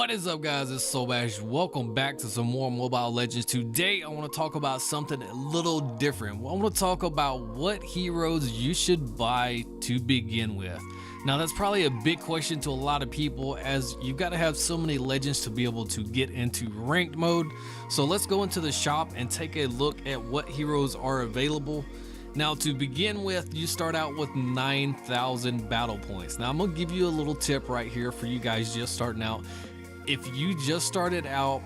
What is up, guys? It's Soulbash. Welcome back to some more Mobile Legends. Today I want to talk about something a little different. I want to talk about what heroes you should buy to begin with. Now that's probably a big question to a lot of people, as you've got to have so many legends to be able to get into ranked mode. So let's go into the shop and take a look at what heroes are available. Now to begin with, you start out with 9,000 battle points. Now I'm gonna give you a little tip right here for you guys just starting out. If you just started out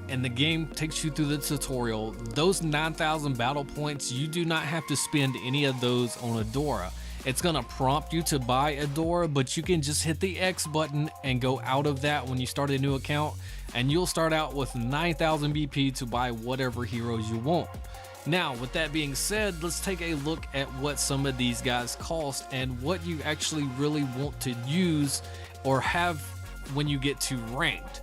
and the game takes you through the tutorial, those 9,000 battle points, you do not have to spend any of those on Adora. It's gonna prompt you to buy Adora, but you can just hit the X button and go out of that when you start a new account, and you'll start out with 9,000 BP to buy whatever heroes you want. Now, with that being said, let's take a look at what some of these guys cost and what you actually really want to use or have when you get to ranked.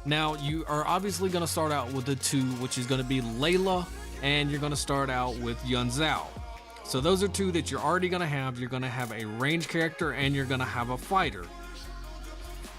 Now, you are obviously going to start out with the two, which is going to be Layla, and you're going to start out with Yun Zhao. So those are two that you're already going to have. You're going to have a ranged character and you're going to have a fighter.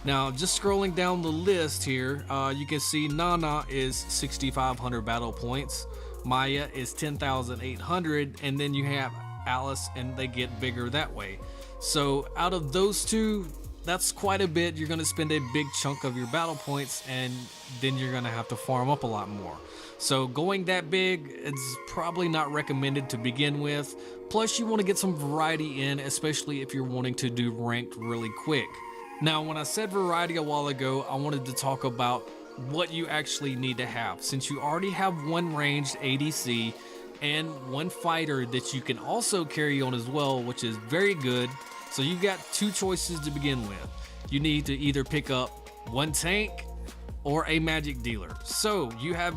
Now, just scrolling down the list here, you can see Nana is 6,500 battle points. Maya is 10,800, and then you have Alice, and they get bigger that way. So out of those two, that's quite a bit. You're going to spend a big chunk of your battle points, and then you're going to have to farm up a lot more. So going that big, it's probably not recommended to begin with. Plus, you want to get some variety in, especially if you're wanting to do ranked really quick. Now, when I said variety a while ago, I wanted to talk about what you actually need to have, since you already have one ranged ADC and one fighter that you can also carry on as well, which is very good. So you got two choices to begin with. You need to either pick up one tank or a magic dealer. So you have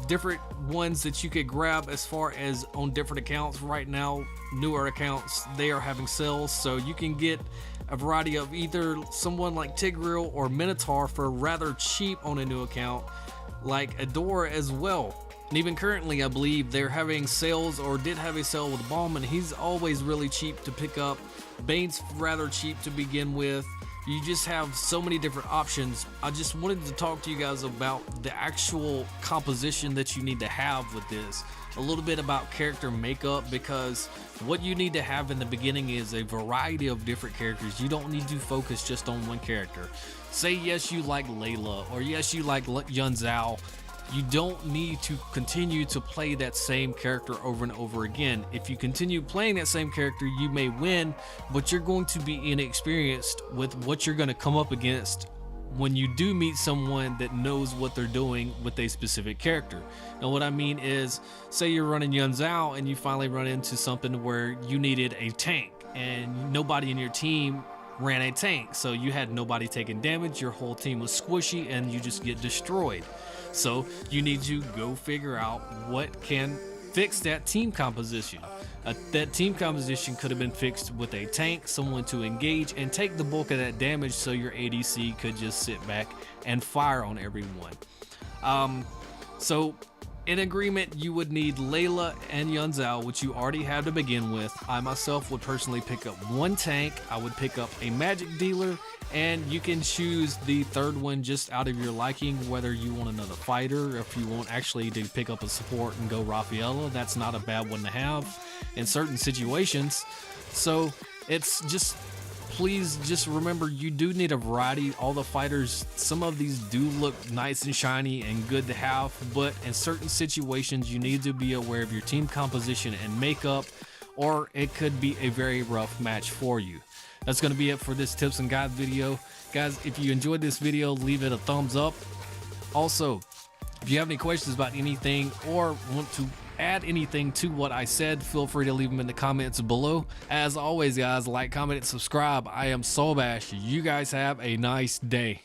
different ones that you could grab as far as on different accounts. Right now, newer accounts, they are having sales, so you can get a variety of either someone like Tigreal or Minotaur for rather cheap on a new account, like Adora as well. And even currently, I believe they're having sales, or did have a sale with Bomb, and he's always really cheap to pick up. Bane's rather cheap to begin with. You just have so many different options. I just wanted to talk to you guys about the actual composition that you need to have with this. A little bit about character makeup, because what you need to have in the beginning is a variety of different characters. You don't need to focus just on one character. Say yes, you like Layla, or yes, you like Yun Zhao. You don't need to continue to play that same character over and over again. If you continue playing that same character, you may win, but you're going to be inexperienced with what you're going to come up against when you do meet someone that knows what they're doing with a specific character. Now, what I mean is, say you're running Yun Zhao and you finally run into something where you needed a tank and nobody in your team ran a tank, so you had nobody taking damage, your whole team was squishy, and you just get destroyed. So you need to go figure out what can fix that team composition. That team composition could have been fixed with a tank, someone to engage and take the bulk of that damage, so your ADC could just sit back and fire on everyone. So in agreement, you would need Layla and Yun Zhao, which you already have to begin with. I myself would personally pick up one tank. I would pick up a magic dealer, and you can choose the third one just out of your liking, whether you want another fighter, or if you want actually to pick up a support and go Rafaela. That's not a bad one to have in certain situations. So it's just, please just remember, you do need a variety. All the fighters, some of these do look nice and shiny and good to have, but in certain situations you need to be aware of your team composition and makeup, or it could be a very rough match for you. That's going to be it for this tips and guide video. Guys, if you enjoyed this video, leave it a thumbs up. Also, if you have any questions about anything or want to add anything to what I said, feel free to leave them in the comments below. As always, guys, like, comment, and subscribe. I am Soulbash. You guys have a nice day.